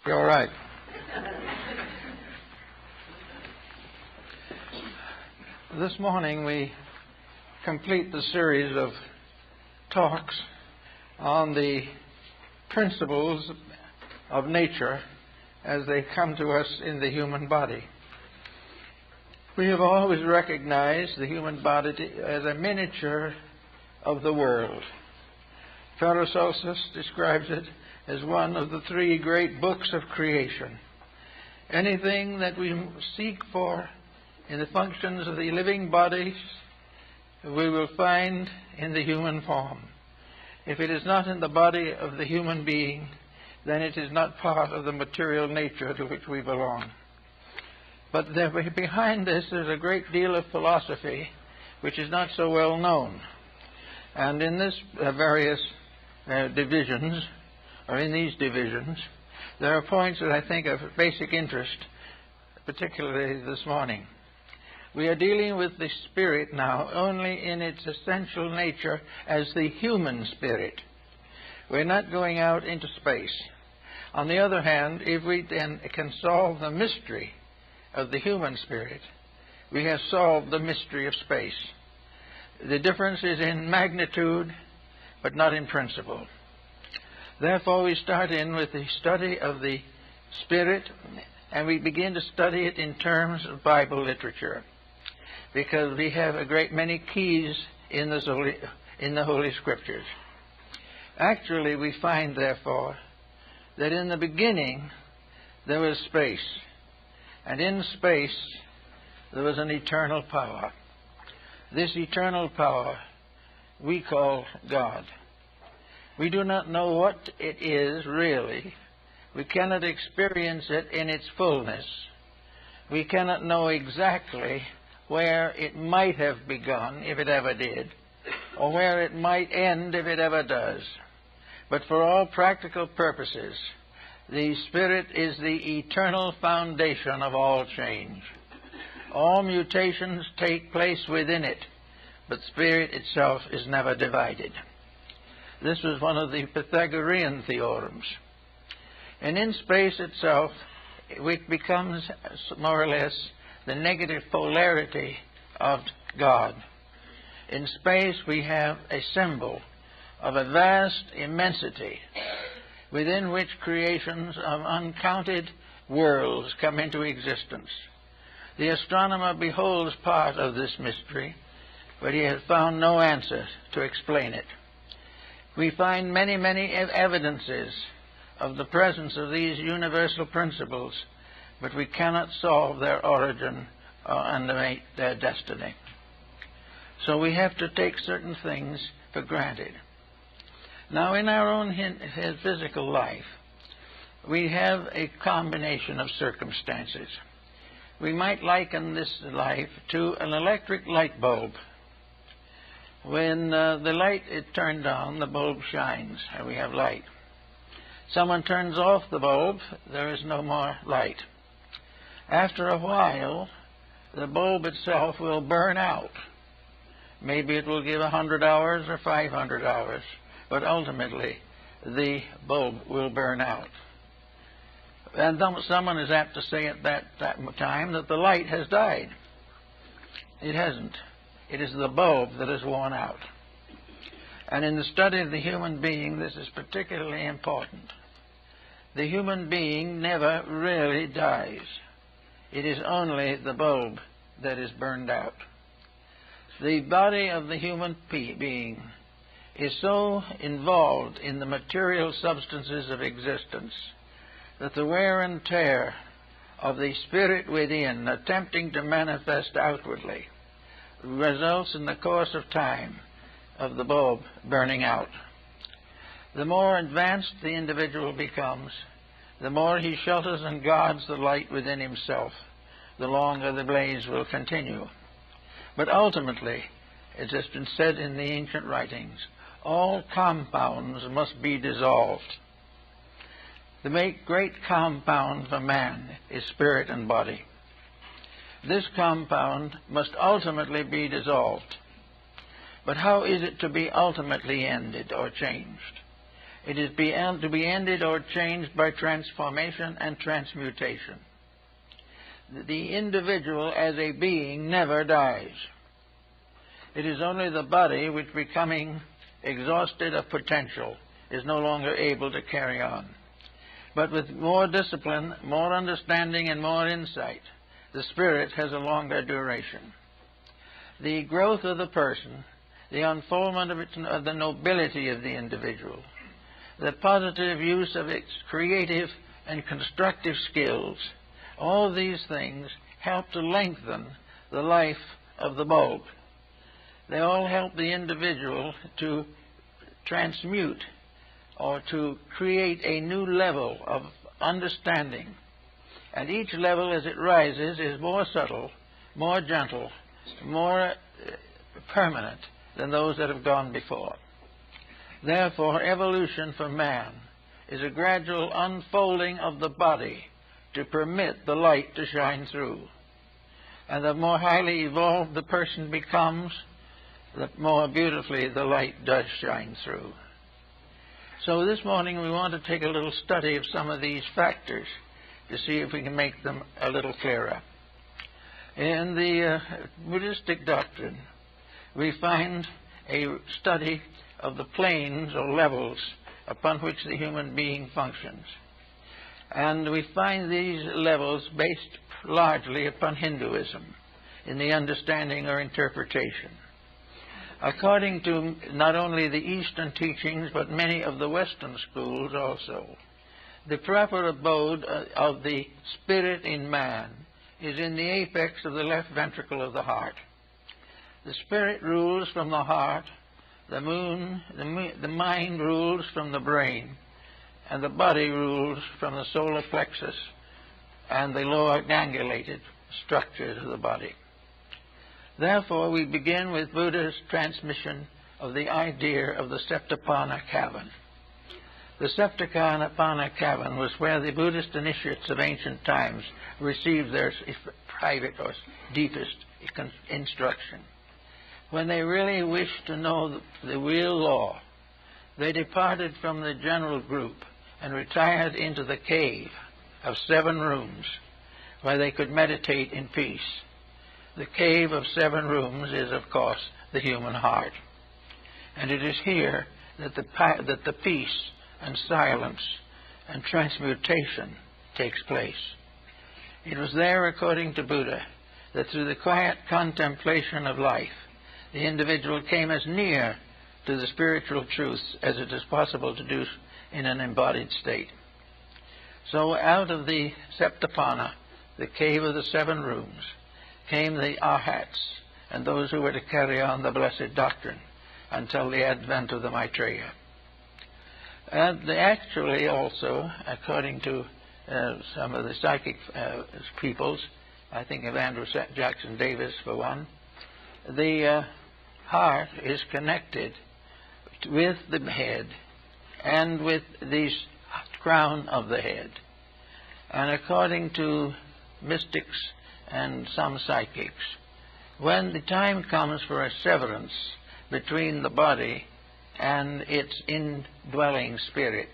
You're all right. This morning we complete the series of talks on the principles of nature as they come to us in the human body. We have always recognized the human body as a miniature of the world. Paracelsus describes it as one of the three great books of creation. Anything that we seek for in the functions of the living bodies, we will find in the human form. If it is not in the body of the human being, then it is not part of the material nature to which we belong. But behind this is a great deal of philosophy which is not so well known. And in this various divisions, or in these divisions, there are points that I think are of basic interest, particularly this morning. We are dealing with the spirit now only in its essential nature as the human spirit. We're not going out into space. On the other hand, if we then can solve the mystery of the human spirit, we have solved the mystery of space. The difference is in magnitude, but not in principle. Therefore, we start in with the study of the spirit, and we begin to study it in terms of Bible literature, because we have a great many keys in the Holy Scriptures. Actually, we find, therefore, that in the beginning there was space, and in space there was an eternal power. This eternal power we call God. We do not know what it is really. We cannot experience it in its fullness. We cannot know exactly where it might have begun, if it ever did, or where it might end, if it ever does. But for all practical purposes, the Spirit is the eternal foundation of all change. All mutations take place within it, but Spirit itself is never divided. This was one of the Pythagorean theorems. And in space itself, it becomes more or less the negative polarity of God. In space, we have a symbol of a vast immensity within which creations of uncounted worlds come into existence. The astronomer beholds part of this mystery, but he has found no answer to explain it. We find many, many evidences of the presence of these universal principles, but we cannot solve their origin or undermate their destiny. So we have to take certain things for granted. Now, in our own physical life, we have a combination of circumstances. We might liken this life to an electric light bulb. When the light is turned on, the bulb shines, and we have light. Someone turns off the bulb, there is no more light. After a while, the bulb itself will burn out. Maybe it will give 100 hours or 500 hours, but ultimately the bulb will burn out. And someone is apt to say at that time that the light has died. It hasn't. It is the bulb that is worn out. And in the study of the human being, this is particularly important. The human being never really dies. It is only the bulb that is burned out. The body of the human being is so involved in the material substances of existence that the wear and tear of the spirit within, attempting to manifest outwardly, results in the course of time of the bulb burning out. The more advanced the individual becomes, the more he shelters and guards the light within himself, the longer the blaze will continue. But ultimately, it has been said in the ancient writings, all compounds must be dissolved. The great compound for man is spirit and body. This compound must ultimately be dissolved. But how is it to be ultimately ended or changed? It is to be ended or changed by transformation and transmutation. The individual as a being never dies. It is only the body which, becoming exhausted of potential, is no longer able to carry on. But with more discipline, more understanding, and more insight, the spirit has a longer duration. The growth of the person, the unfoldment of the nobility of the individual, the positive use of its creative and constructive skills, all these things help to lengthen the life of the bulb. They all help the individual to transmute or to create a new level of understanding. And each level as it rises is more subtle, more gentle, more permanent than those that have gone before. Therefore, evolution for man is a gradual unfolding of the body to permit the light to shine through. And the more highly evolved the person becomes, the more beautifully the light does shine through. So this morning we want to take a little study of some of these factors to see if we can make them a little clearer. In the Buddhistic doctrine, we find a study of the planes or levels upon which the human being functions. And we find these levels based largely upon Hinduism in the understanding or interpretation. According to not only the Eastern teachings, but many of the Western schools also, the proper abode of the spirit in man is in the apex of the left ventricle of the heart. The spirit rules from the heart, the mind rules from the brain, and the body rules from the solar plexus and the lower gangulated structures of the body. Therefore, we begin with Buddha's transmission of the idea of the Septapana cavern. The Septapana cavern was where the Buddhist initiates of ancient times received their private or deepest instruction. When they really wished to know the real law, they departed from the general group and retired into the cave of 7 rooms where they could meditate in peace. The cave of 7 rooms is, of course, the human heart. And it is here that the peace and silence and transmutation takes place. It was there, according to Buddha, that through the quiet contemplation of life, the individual came as near to the spiritual truth as it is possible to do in an embodied state. So out of the Septapana, the cave of the 7 rooms, came the Arhats and those who were to carry on the blessed doctrine until the advent of the Maitreya. And they actually also, according to some of the psychic peoples, I think of Andrew Jackson Davis for one, the heart is connected with the head and with the crown of the head. And according to mystics and some psychics, when the time comes for a severance between the body and its indwelling spirit,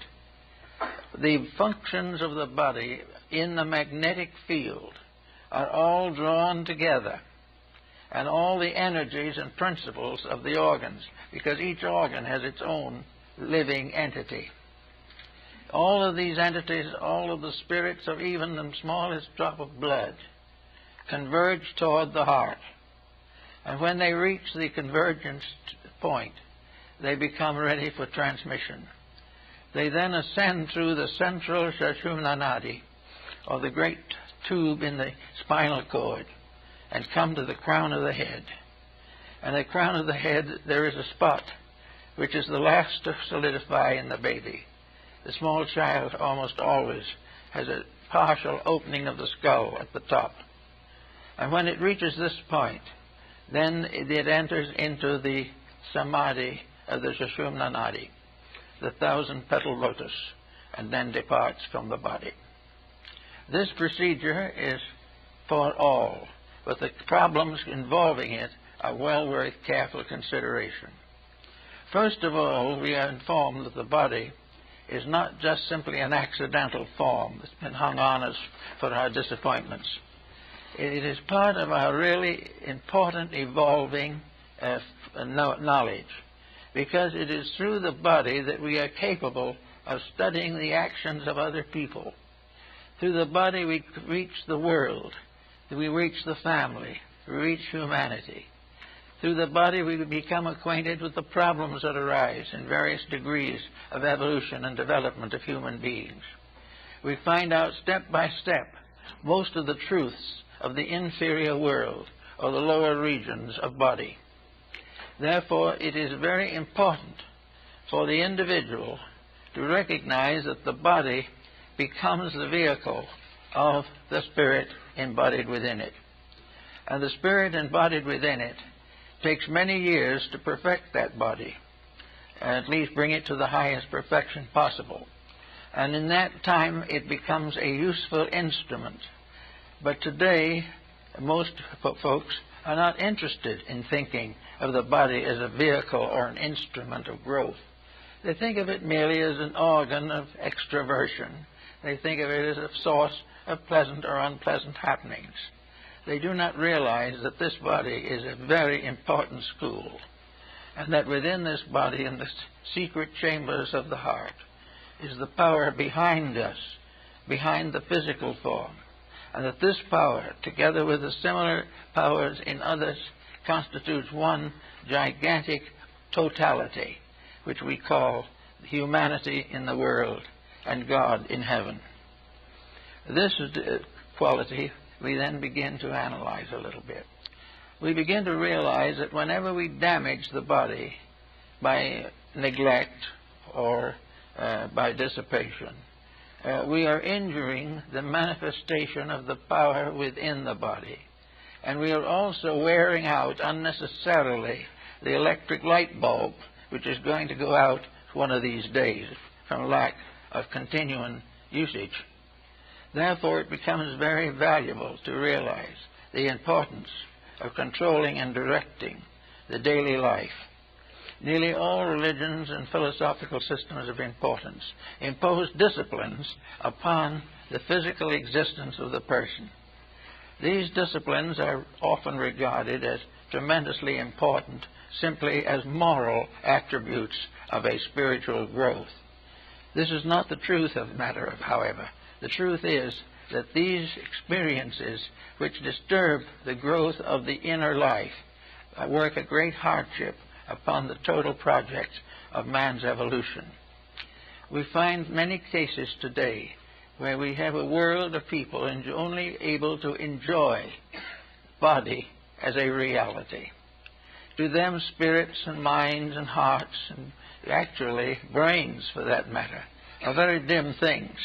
the functions of the body in the magnetic field are all drawn together, and all the energies and principles of the organs, because each organ has its own living entity. All of these entities, all of the spirits of even the smallest drop of blood, converge toward the heart. And when they reach the convergence point, they become ready for transmission. They then ascend through the central Sushumna Nadi, or the great tube in the spinal cord, and come to the crown of the head. And the crown of the head, there is a spot which is the last to solidify in the baby. The small child almost always has a partial opening of the skull at the top. And when it reaches this point, then it enters into the samadhi of the Sushumna Nadi, the 1,000-petal lotus, and then departs from the body. This procedure is for all, but the problems involving it are well worth careful consideration. First of all, we are informed that the body is not just simply an accidental form that's been hung on us for our disappointments. It is part of our really important evolving knowledge, because it is through the body that we are capable of studying the actions of other people. Through the body we reach the world, we reach the family, we reach humanity. Through the body we become acquainted with the problems that arise in various degrees of evolution and development of human beings. We find out step by step most of the truths of the inferior world or the lower regions of body. Therefore, it is very important for the individual to recognize that the body becomes the vehicle of the spirit embodied within it. And the spirit embodied within it takes many years to perfect that body, at least bring it to the highest perfection possible. And in that time it becomes a useful instrument. But today, most folks are not interested in thinking of the body as a vehicle or an instrument of growth. They think of it merely as an organ of extroversion. They think of it as a source of pleasant or unpleasant happenings. They do not realize that this body is a very important school, and that within this body, in the secret chambers of the heart, is the power behind us, behind the physical form, and that this power, together with the similar powers in others, constitutes one gigantic totality, which we call humanity in the world and God in heaven. This quality we then begin to analyze a little bit. We begin to realize that whenever we damage the body by neglect or by dissipation, we are injuring the manifestation of the power within the body. And we are also wearing out unnecessarily the electric light bulb, which is going to go out one of these days from lack of continuing usage. Therefore, it becomes very valuable to realize the importance of controlling and directing the daily life. Nearly all religions and philosophical systems of importance impose disciplines upon the physical existence of the person. These disciplines are often regarded as tremendously important simply as moral attributes of a spiritual growth. This is not the truth of the matter, however. The truth is that these experiences which disturb the growth of the inner life work a great hardship upon the total project of man's evolution. We find many cases today where we have a world of people only able to enjoy body as a reality. To them, spirits and minds and hearts, and actually brains for that matter, are very dim things.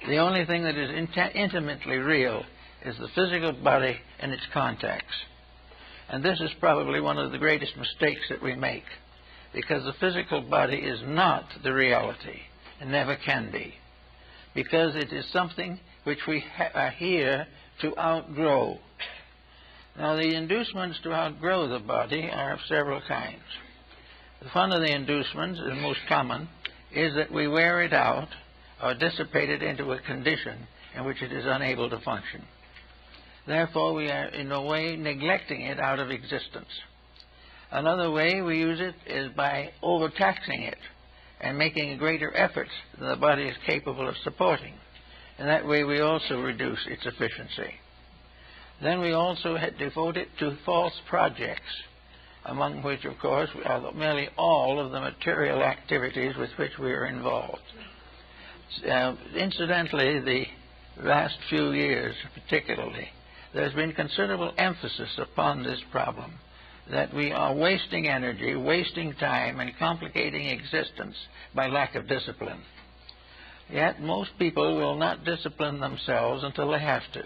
The only thing that is intimately real is the physical body and its contacts. And this is probably one of the greatest mistakes that we make, because the physical body is not the reality and never can be, because it is something which we are here to outgrow. Now, the inducements to outgrow the body are of several kinds. One of the inducements, the most common, is that we wear it out or dissipate it into a condition in which it is unable to function. Therefore, we are in a way neglecting it out of existence. Another way we use it is by overtaxing it and making a greater effort than the body is capable of supporting. And that way we also reduce its efficiency. Then we also devote it to false projects, among which, of course, are nearly all of the material activities with which we are involved. Incidentally, the last few years particularly, there's been considerable emphasis upon this problem, that we are wasting energy, wasting time, and complicating existence by lack of discipline. Yet most people will not discipline themselves until they have to.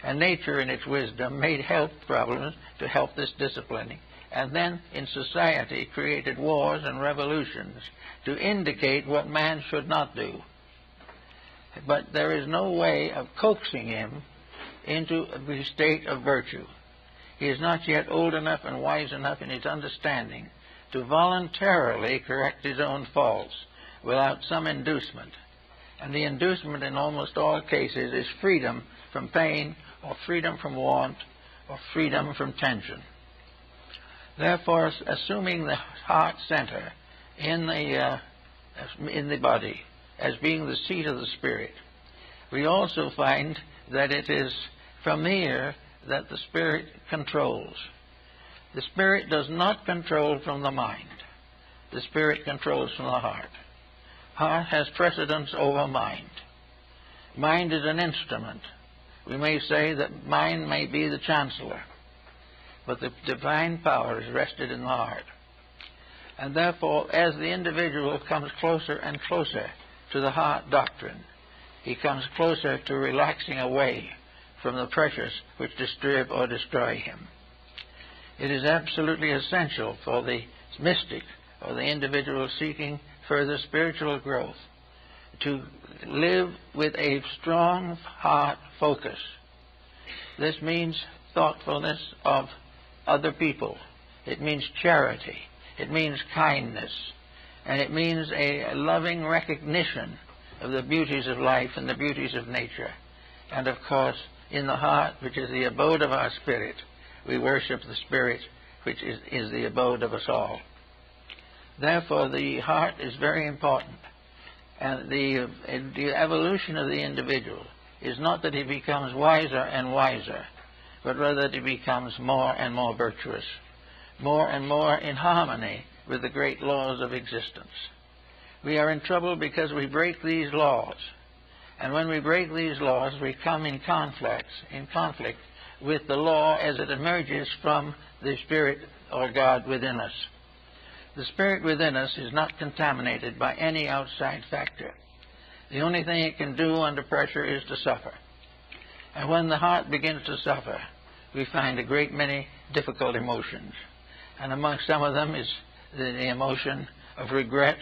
And nature, in its wisdom, made health problems to help this disciplining, and then in society created wars and revolutions to indicate what man should not do. But there is no way of coaxing him into a state of virtue. He is not yet old enough and wise enough in his understanding to voluntarily correct his own faults without some inducement. And the inducement in almost all cases is freedom from pain, or freedom from want, or freedom from tension. Therefore, assuming the heart center in the body as being the seat of the spirit, we also find that it is from here that the spirit controls. The spirit does not control from the mind. The spirit controls from the heart. Heart has precedence over mind. Mind is an instrument. We may say that mind may be the chancellor, but the divine power is rested in the heart. And therefore, as the individual comes closer and closer to the heart doctrine, he comes closer to relaxing away from the pressures which disturb or destroy him. It is absolutely essential for the mystic or the individual seeking further spiritual growth to live with a strong heart focus. This means thoughtfulness of other people. It means charity. It means kindness. And it means a loving recognition of the beauties of life and the beauties of nature. And of course, in the heart, which is the abode of our spirit, we worship the Spirit, which is the abode of us all. Therefore, the heart is very important. And the evolution of the individual is not that he becomes wiser and wiser, but rather that he becomes more and more virtuous, more and more in harmony with the great laws of existence. We are in trouble because we break these laws. And when we break these laws, we come in conflict with the law as it emerges from the Spirit or God within us. The Spirit within us is not contaminated by any outside factor. The only thing it can do under pressure is to suffer. And when the heart begins to suffer, we find a great many difficult emotions. And among some of them is the emotion of regret,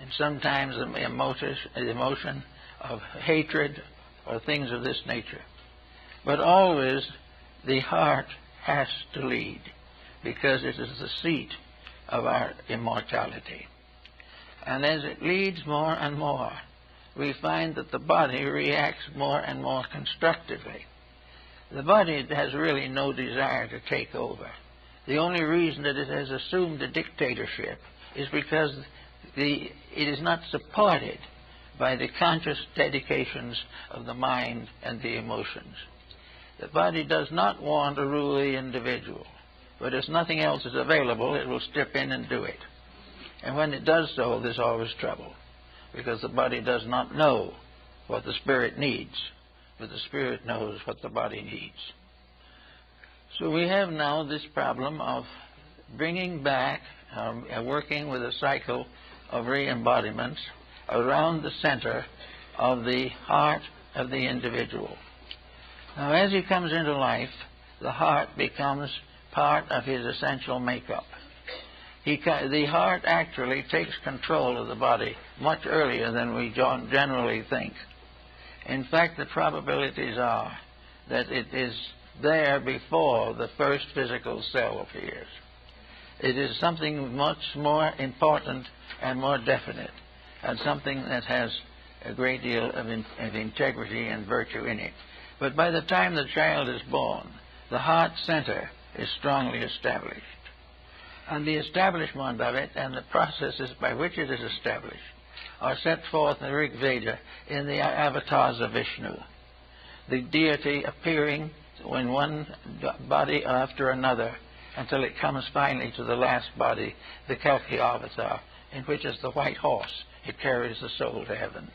and sometimes the emotion of hatred or things of this nature. But always the heart has to lead, because it is the seat of our immortality. And as it leads more and more, we find that the body reacts more and more constructively. The body has really no desire to take over. The only reason that it has assumed a dictatorship is because it is not supported by the conscious dedications of the mind and the emotions. The body does not want to rule the individual, but if nothing else is available, it will step in and do it. And when it does so, there's always trouble, because the body does not know what the spirit needs, but the spirit knows what the body needs. So we have now this problem of bringing back, working with a cycle of re-embodiments around the center of the heart of the individual. Now, as he comes into life, the heart becomes part of his essential makeup. The heart actually takes control of the body much earlier than we generally think. In fact, the probabilities are that it is there before the first physical cell appears. It is something much more important and more definite, and something that has a great deal of integrity and virtue in it. But by the time the child is born, the heart center is strongly established. And the establishment of it and the processes by which it is established are set forth in the Rig Veda in the avatars of Vishnu, the deity appearing in one body after another until it comes finally to the last body, the Kalki avatar, in which is the white horse. It carries the soul to heaven.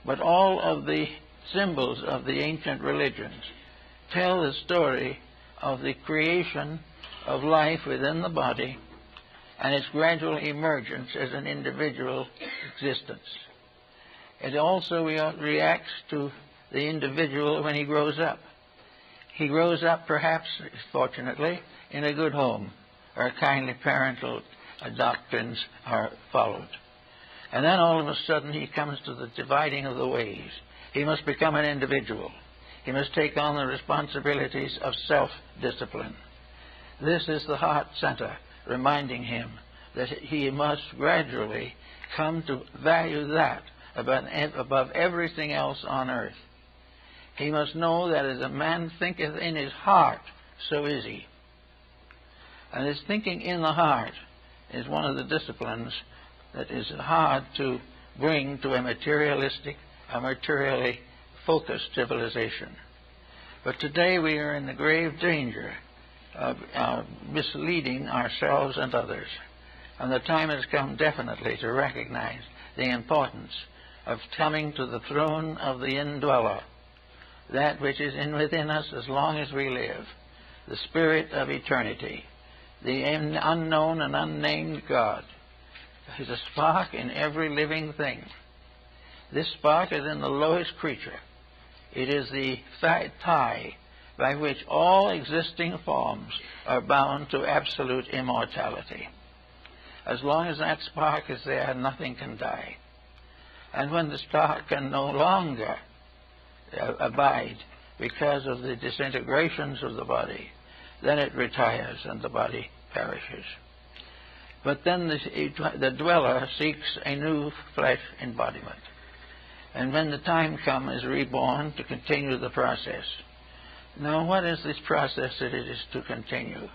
But all of the symbols of the ancient religions tell the story of the creation of life within the body and its gradual emergence as an individual existence. It also reacts to the individual when he grows up. He grows up, perhaps, fortunately, in a good home, or kindly parental doctrines are followed. And then all of a sudden he comes to the dividing of the ways. He must become an individual. He must take on the responsibilities of self-discipline. This is the heart center reminding him that he must gradually come to value that above everything else on earth. He must know that as a man thinketh in his heart, so is he. And his thinking in the heart is one of the disciplines that is hard to bring to a materialistic, a materially focused civilization. But today we are in the grave danger of misleading ourselves and others. And the time has come definitely to recognize the importance of coming to the throne of the indweller, that which is within us as long as we live, the Spirit of eternity, the unknown and unnamed God. There is a spark in every living thing. This spark is in the lowest creature. It is the tie by which all existing forms are bound to absolute immortality. As long as that spark is there, nothing can die. And when the spark can no longer abide because of the disintegrations of the body, then it retires and the body perishes. But then the dweller seeks a new flesh embodiment. And when the time comes, is reborn to continue the process. Now, what is this process that it is to continue?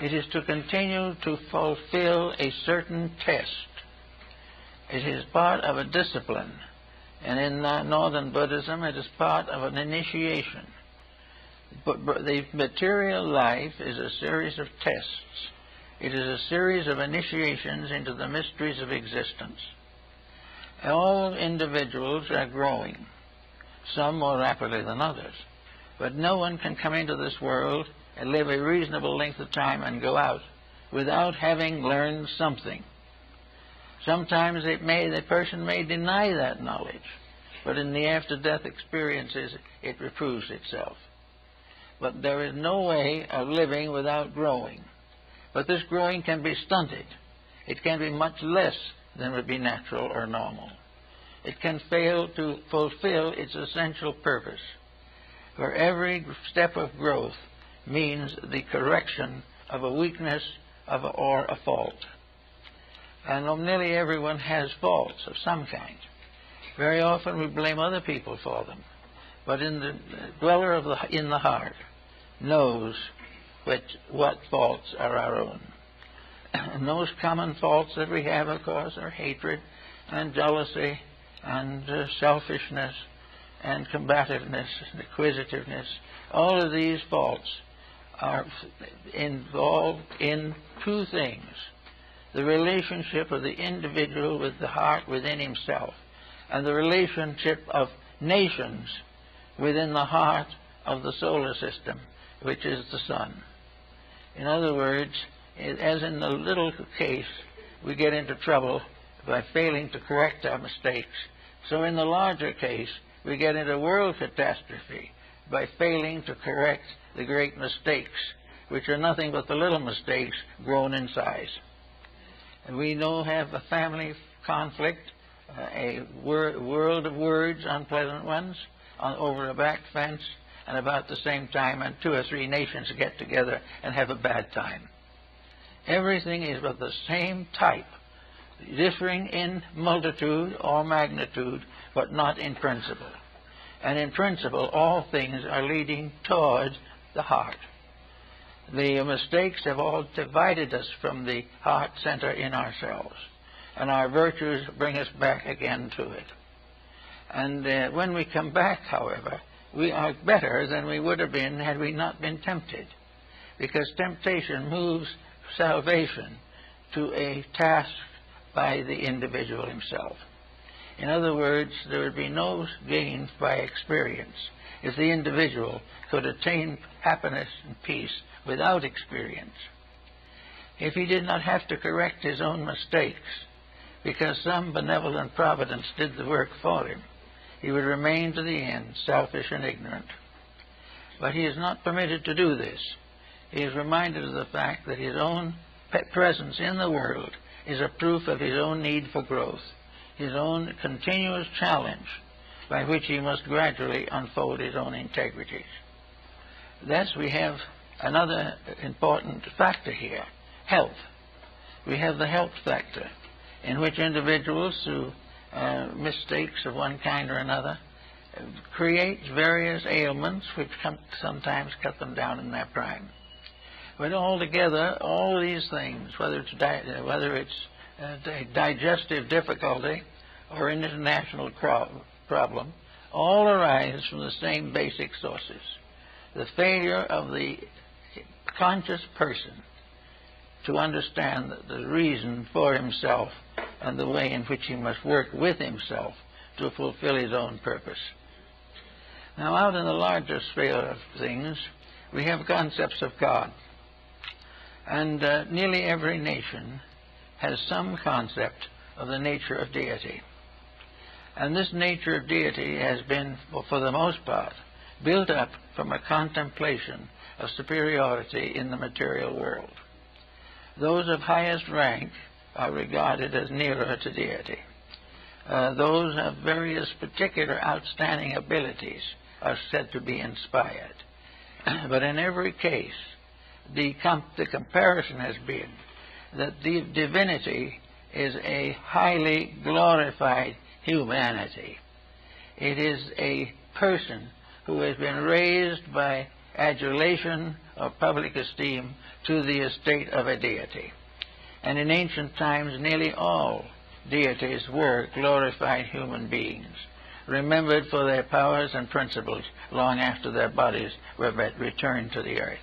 It is to continue to fulfill a certain test. It is part of a discipline. And in Northern Buddhism, it is part of an initiation. But the material life is a series of tests. It is a series of initiations into the mysteries of existence. All individuals are growing, some more rapidly than others. But no one can come into this world and live a reasonable length of time and go out without having learned something. Sometimes the person may deny that knowledge, but in the after-death experiences it reproves itself. But there is no way of living without growing. But this growing can be stunted. It can be much less than would be natural or normal. It can fail to fulfill its essential purpose. For every step of growth means the correction of a weakness or a fault. And nearly everyone has faults of some kind. Very often we blame other people for them. But the dweller in the heart knows what faults are our own. And those common faults that we have, of course, are hatred and jealousy and selfishness and combativeness and acquisitiveness. All of these faults are involved in two things: the relationship of the individual with the heart within himself, and the relationship of nations within the heart of the solar system, which is the sun. In other words, as in the little case, we get into trouble by failing to correct our mistakes. So in the larger case, we get into world catastrophe by failing to correct the great mistakes, which are nothing but the little mistakes grown in size. And we have a family conflict, a world of words, unpleasant ones, over a back fence, and about the same time, and 2 or 3 nations get together and have a bad time. Everything is of the same type, differing in multitude or magnitude, but not in principle. And in principle, all things are leading towards the heart. The mistakes have all divided us from the heart center in ourselves, and our virtues bring us back again to it. And when we come back, however, we are better than we would have been had we not been tempted, because temptation moves salvation to a task by the individual himself. In other words, there would be no gain by experience if the individual could attain happiness and peace without experience. If he did not have to correct his own mistakes because some benevolent providence did the work for him, he would remain to the end selfish and ignorant. But he is not permitted to do this. He is reminded of the fact that his own presence in the world is a proof of his own need for growth, his own continuous challenge by which he must gradually unfold his own integrities. Thus we have another important factor here, health. We have the health factor, in which individuals, through mistakes of one kind or another, create various ailments which sometimes cut them down in their prime. But altogether, all of these things, whether it's a digestive difficulty or an international problem, all arise from the same basic sources. The failure of the conscious person to understand the reason for himself and the way in which he must work with himself to fulfill his own purpose. Now, out in the larger sphere of things, we have concepts of God. And nearly every nation has some concept of the nature of deity. And this nature of deity has been, for the most part, built up from a contemplation of superiority in the material world. Those of highest rank are regarded as nearer to deity. Those of various particular outstanding abilities are said to be inspired. But in every case, the comparison has been that the divinity is a highly glorified humanity. It is a person who has been raised by adulation or public esteem to the estate of a deity. And in ancient times, nearly all deities were glorified human beings, remembered for their powers and principles long after their bodies were returned to the earth.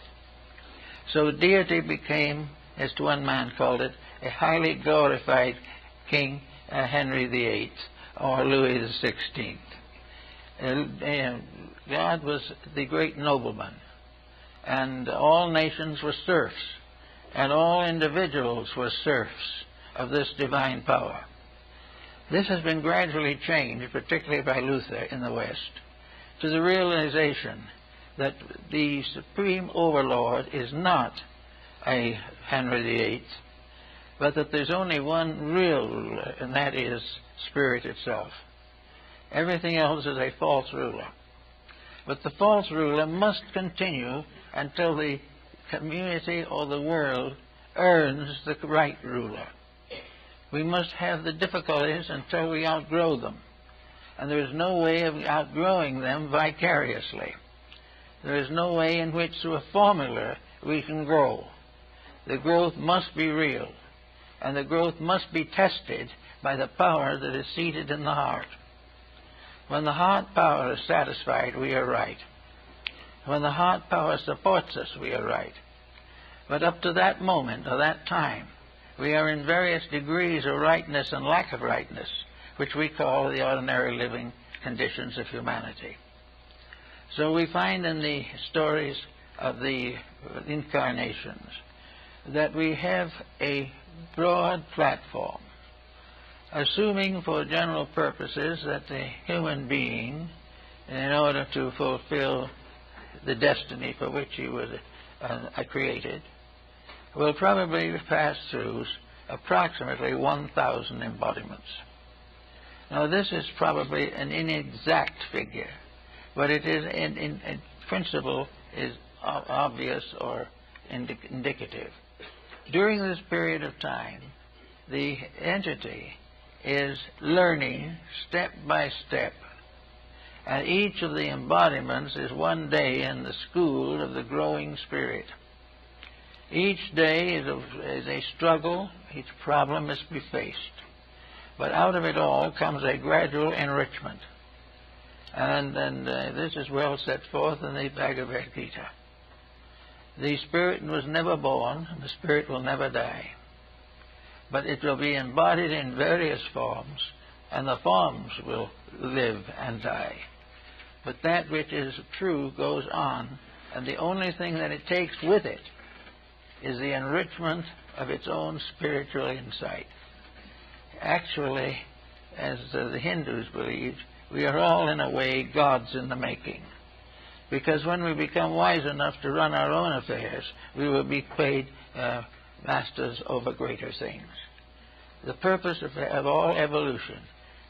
So deity became, as one man called it, a highly glorified King Henry VIII or Louis XVI. God was the great nobleman, and all nations were serfs, and all individuals were serfs of this divine power. This has been gradually changed, particularly by Luther in the West, to the realization that the supreme overlord is not a Henry VIII, but that there's only one real ruler, and that is Spirit itself. Everything else is a false ruler. But the false ruler must continue until the community or the world earns the right ruler. We must have the difficulties until we outgrow them. And there is no way of outgrowing them vicariously. There is no way in which, through a formula, we can grow. The growth must be real, and the growth must be tested by the power that is seated in the heart. When the heart power is satisfied, we are right. When the heart power supports us, we are right. But up to that moment or that time, we are in various degrees of rightness and lack of rightness, which we call the ordinary living conditions of humanity. So we find in the stories of the incarnations that we have a broad platform, assuming for general purposes that the human being, in order to fulfill the destiny for which he was created, will probably pass through approximately 1,000 embodiments. Now, this is probably an inexact figure, but it is, in principle, is obvious or indicative. During this period of time, the entity is learning step by step, and each of the embodiments is one day in the school of the growing spirit. Each day is a struggle, each problem must be faced. But out of it all comes a gradual enrichment. And this is well set forth in the Bhagavad Gita. The spirit was never born, and the spirit will never die. But it will be embodied in various forms, and the forms will live and die. But that which is true goes on, and the only thing that it takes with it is the enrichment of its own spiritual insight. Actually, as the Hindus believed, we are all in a way gods in the making. Because when we become wise enough to run our own affairs, we will be paid masters over greater things. The purpose of all evolution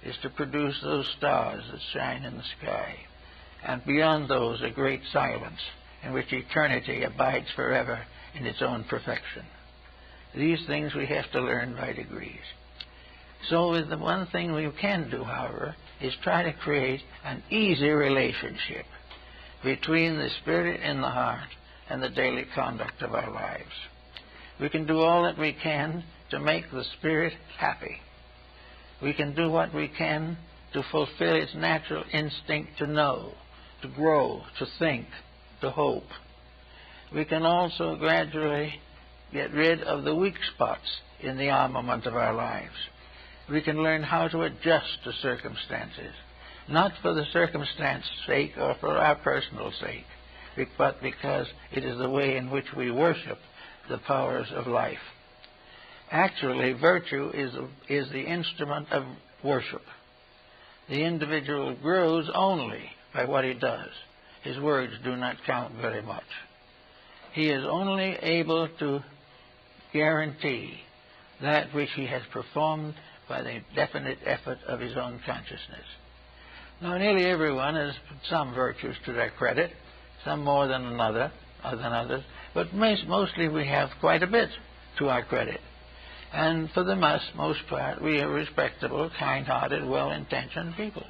is to produce those stars that shine in the sky, and beyond those a great silence in which eternity abides forever in its own perfection. These things we have to learn by degrees. So the one thing we can do, however, is try to create an easy relationship between the Spirit in the heart and the daily conduct of our lives. We can do all that we can to make the Spirit happy. We can do what we can to fulfill its natural instinct to know, to grow, to think, to hope. We can also gradually get rid of the weak spots in the armament of our lives. We can learn how to adjust to circumstances, not for the circumstance's sake or for our personal sake, but because it is the way in which we worship the powers of life. Actually, virtue is the instrument of worship. The individual grows only by what he does. His words do not count very much. He is only able to guarantee that which he has performed by the definite effort of his own consciousness. Now, nearly everyone has some virtues to their credit, some more than others, but mostly we have quite a bit to our credit. And for the most part, we are respectable, kind-hearted, well-intentioned people.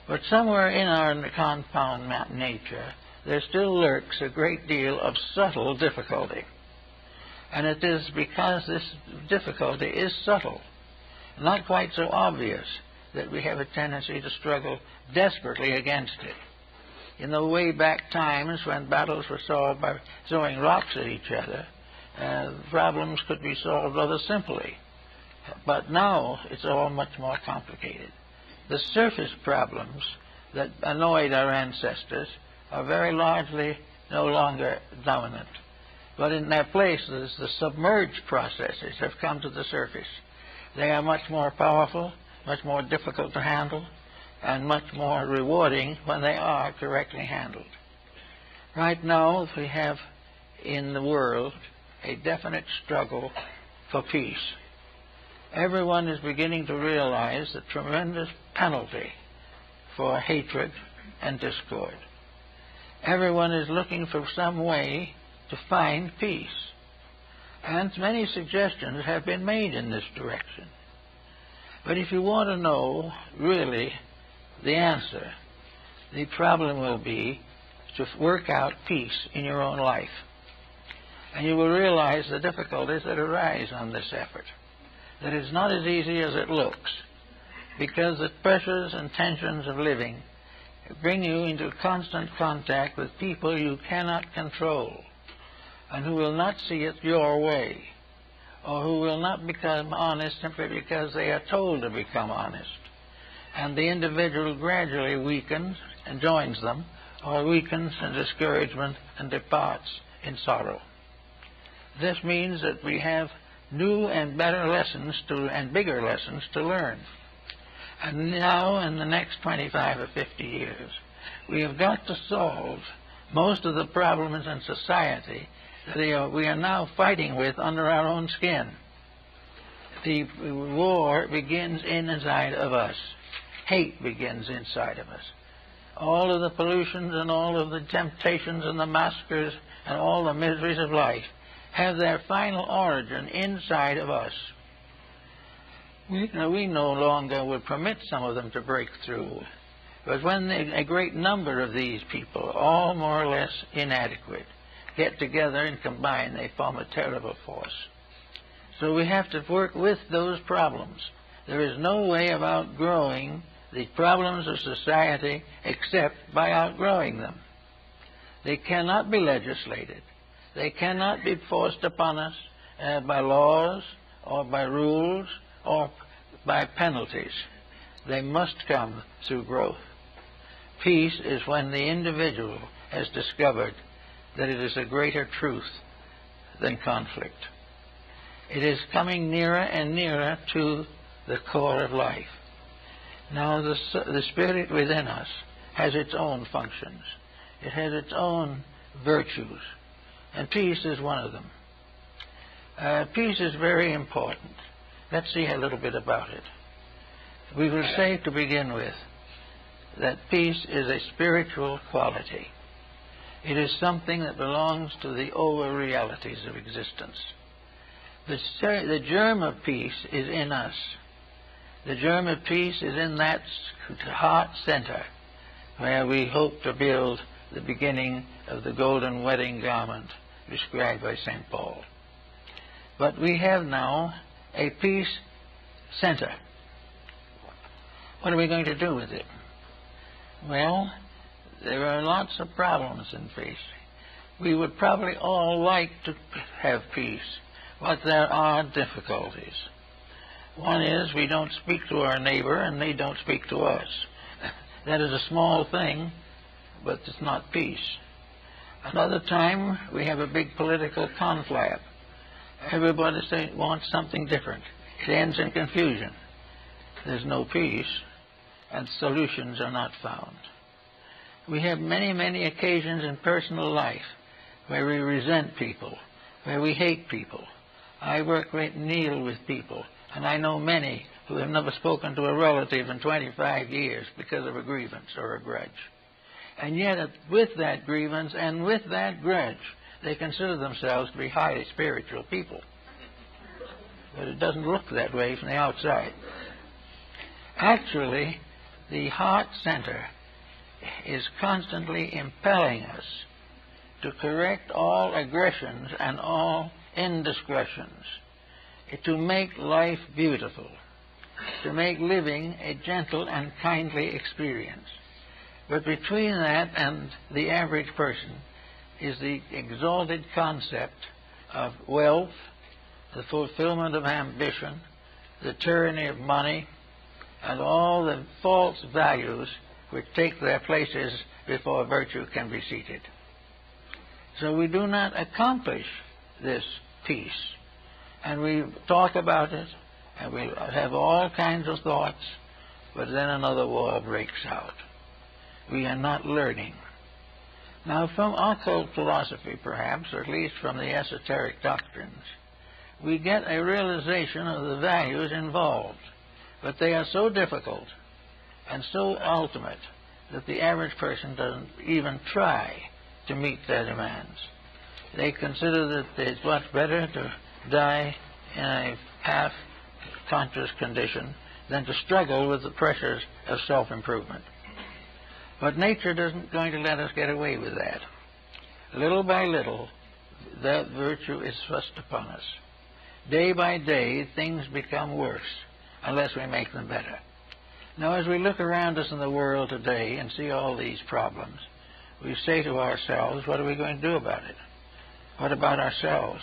But somewhere in our compound nature, there still lurks a great deal of subtle difficulty. And it is because this difficulty is subtle, not quite so obvious, that we have a tendency to struggle desperately against it. In the way back times when battles were solved by throwing rocks at each other, problems could be solved rather simply. But now it's all much more complicated. The surface problems that annoyed our ancestors are very largely no longer dominant. But in their places, the submerged processes have come to the surface. They are much more powerful, much more difficult to handle, and much more rewarding when they are correctly handled. Right now, we have in the world a definite struggle for peace. Everyone is beginning to realize the tremendous penalty for hatred and discord. Everyone is looking for some way to find peace. And many suggestions have been made in this direction. But if you want to know really the answer, the problem will be to work out peace in your own life. And you will realize the difficulties that arise on this effort. That it's not as easy as it looks, because the pressures and tensions of living bring you into constant contact with people you cannot control, and who will not see it your way, or who will not become honest simply because they are told to become honest. And the individual gradually weakens and joins them, or weakens in discouragement and departs in sorrow. This means that we have new and better lessons and bigger lessons to learn. And now, in the next 25 or 50 years, we have got to solve most of the problems in society that we are now fighting with under our own skin. The war begins inside of us. Hate begins inside of us. All of the pollutions and all of the temptations and the massacres and all the miseries of life have their final origin inside of us. We no longer would permit some of them to break through. But when a great number of these people, all more or less inadequate, get together and combine, they form a terrible force. So we have to work with those problems. There is no way of outgrowing the problems of society except by outgrowing them. They cannot be legislated. They cannot be forced upon us by laws or by rules or by penalties. They must come through growth. Peace is when the individual has discovered that it is a greater truth than conflict. It is coming nearer and nearer to the core of life. Now, the spirit within us has its own functions. It has its own virtues, and peace is one of them. Peace is very important. Let's see a little bit about it. We will say to begin with that peace is a spiritual quality. It is something that belongs to the over realities of existence. The germ of peace is in us. The germ of peace is in that heart center where we hope to build the beginning of the golden wedding garment described by St. Paul. But we have now a peace center. What are we going to do with it? Well, there are lots of problems in peace. We would probably all like to have peace, but there are difficulties. One is we don't speak to our neighbor and they don't speak to us. That is a small thing, but it's not peace. Another time we have a big political conflict. Everybody wants something different. It ends in confusion. There's no peace, and solutions are not found. We have many, many occasions in personal life where we resent people, where we hate people. I work a great deal with people, and I know many who have never spoken to a relative in 25 years because of a grievance or a grudge. And yet, with that grievance and with that grudge, they consider themselves to be highly spiritual people. But it doesn't look that way from the outside. Actually, the heart center is constantly impelling us to correct all aggressions and all indiscretions, to make life beautiful, to make living a gentle and kindly experience. But between that and the average person is the exalted concept of wealth, the fulfillment of ambition, the tyranny of money, and all the false values which take their places before virtue can be seated. So we do not accomplish this peace. And we talk about it, and we have all kinds of thoughts, but then another war breaks out. We are not learning. Now, from occult philosophy, perhaps, or at least from the esoteric doctrines, we get a realization of the values involved, but they are so difficult and so ultimate that the average person doesn't even try to meet their demands. They consider that it's much better to die in a half-conscious condition than to struggle with the pressures of self-improvement. But nature isn't going to let us get away with that. Little by little, that virtue is thrust upon us. Day by day, things become worse unless we make them better. Now, as we look around us in the world today and see all these problems, we say to ourselves, what are we going to do about it? What about ourselves?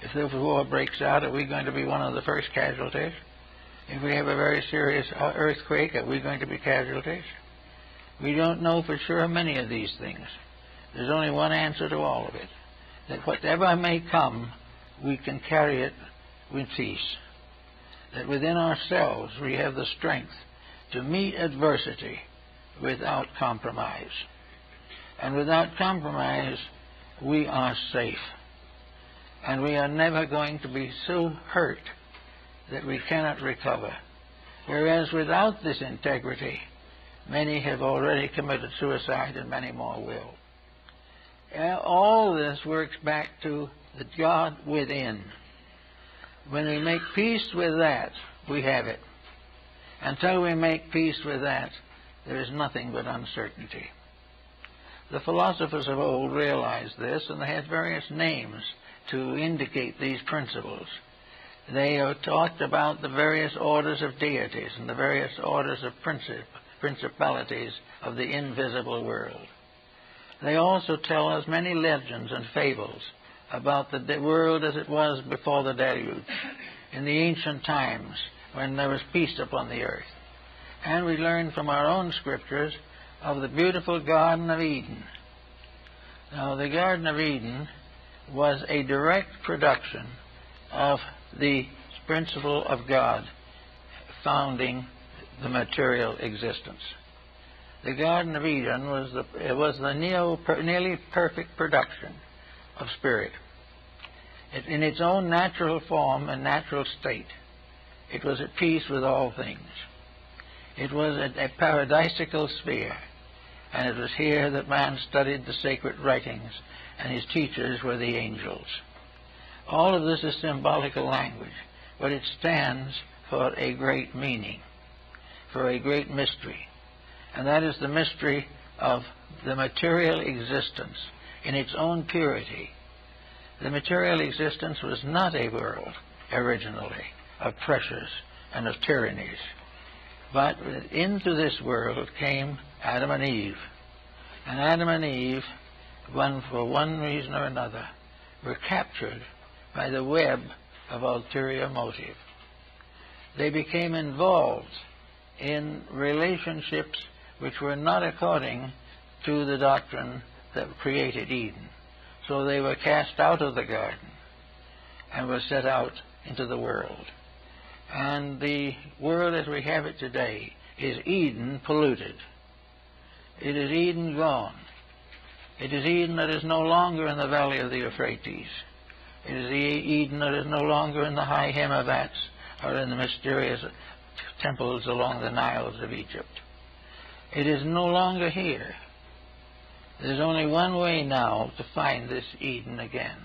If the war breaks out, are we going to be one of the first casualties? If we have a very serious earthquake, are we going to be casualties? We don't know for sure many of these things. There's only one answer to all of it, that whatever may come, we can carry it with peace. That within ourselves we have the strength to meet adversity without compromise. And without compromise, we are safe. And we are never going to be so hurt that we cannot recover. Whereas without this integrity, many have already committed suicide and many more will. All this works back to the God within. When we make peace with that, we have it. Until we make peace with that, there is nothing but uncertainty. The philosophers of old realized this, and they had various names to indicate these principles. They talked about the various orders of deities and the various orders of principalities of the invisible world. They also tell us many legends and fables about the world as it was before the deluge, in the ancient times when there was peace upon the earth. And we learn from our own scriptures of the beautiful Garden of Eden. Now, the Garden of Eden was a direct production of the principle of God founding the material existence. The Garden of Eden was the nearly perfect production of spirit. In its own natural form and natural state, it was at peace with all things. It was a paradisical sphere, and it was here that man studied the sacred writings, and his teachers were the angels. All of this is symbolical language, but it stands for a great meaning, for a great mystery. And that is the mystery of the material existence in its own purity. The material existence was not a world originally of pressures and of tyrannies, but into this world came Adam and Eve. And Adam and Eve, for one reason or another, were captured by the web of ulterior motive. They became involved in relationships which were not according to the doctrine that created Eden. So they were cast out of the garden and were set out into the world. And the world as we have it today is Eden polluted. It is Eden gone. It is Eden that is no longer in the valley of the Euphrates. It is the Eden that is no longer in the high Himavats or in the mysterious temples along the Niles of Egypt. It is no longer here. There's only one way now to find this Eden again,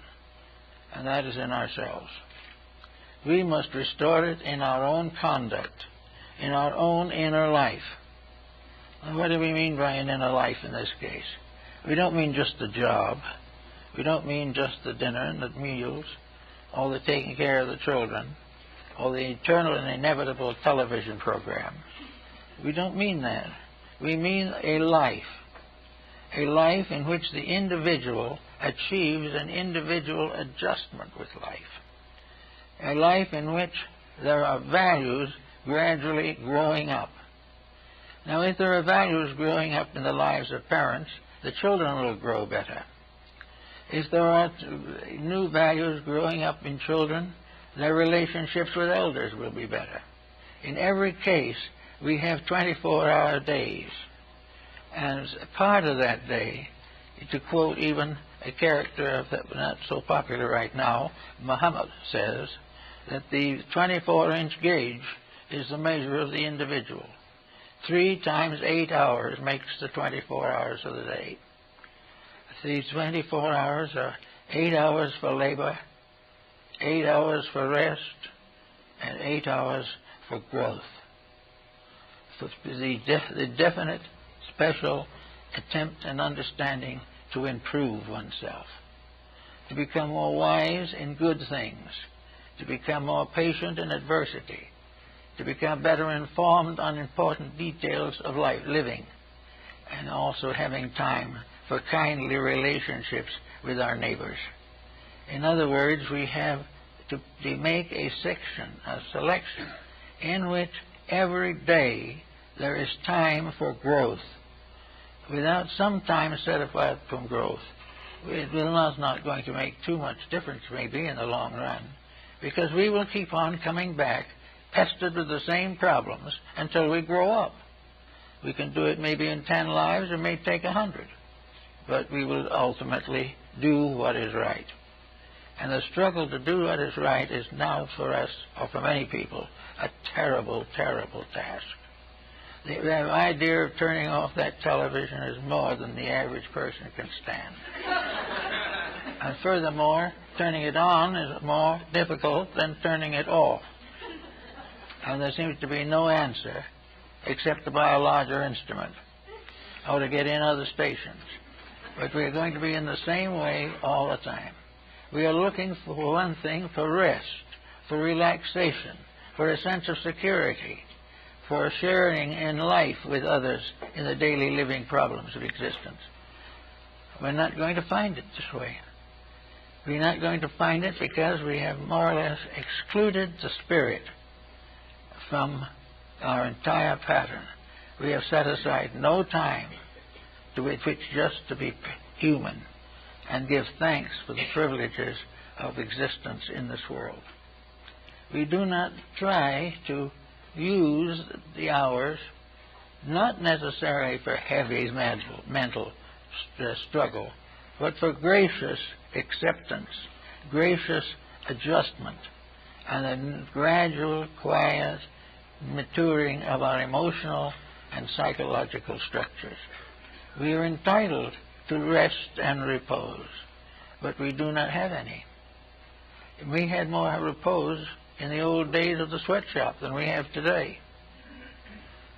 and that is in ourselves. We must restore it in our own conduct, in our own inner life. And what do we mean by an inner life in this case? We don't mean just the job. We don't mean just the dinner and the meals, or the taking care of the children, or the eternal and inevitable television program. We don't mean that. We mean a life in which the individual achieves an individual adjustment with life, a life in which there are values gradually growing up. Now, if there are values growing up in the lives of parents, the children will grow better. If there are new values growing up in children, their relationships with elders will be better. In every case, we have 24-hour days. And as part of that day, to quote even a character that's not so popular right now, Muhammad says that the 24-inch gauge is the measure of the individual. 3 times 8 hours makes the 24 hours of the day. These 24 hours are 8 hours for labor, 8 hours for rest, and 8 hours for growth. For the definite, special attempt and understanding to improve oneself, to become more wise in good things, to become more patient in adversity, to become better informed on important details of life living, and also having time for kindly relationships with our neighbors. In other words, we have to make a selection in which every day there is time for growth. Without some time set apart from growth, it will not going to make too much difference maybe in the long run, because we will keep on coming back pestered with the same problems until we grow up. We can do it maybe in 10 lives, it may take 100, but we will ultimately do what is right. And the struggle to do what is right is now for us, or for many people, a terrible, terrible task. The idea of turning off that television is more than the average person can stand. And furthermore, turning it on is more difficult than turning it off. And there seems to be no answer except to buy a larger instrument or to get in other stations. But we are going to be in the same way all the time. We are looking for one thing, for rest, for relaxation, for a sense of security, for sharing in life with others in the daily living problems of existence. We're not going to find it this way. We're not going to find it because we have more or less excluded the spirit from our entire pattern. We have set aside no time with which just to be human and give thanks for the privileges of existence in this world. We do not try to use the hours not necessarily for heavy mental struggle, but for gracious acceptance, gracious adjustment, and a gradual, quiet maturing of our emotional and psychological structures. We are entitled to rest and repose, but we do not have any. We had more repose in the old days of the sweatshop than we have today.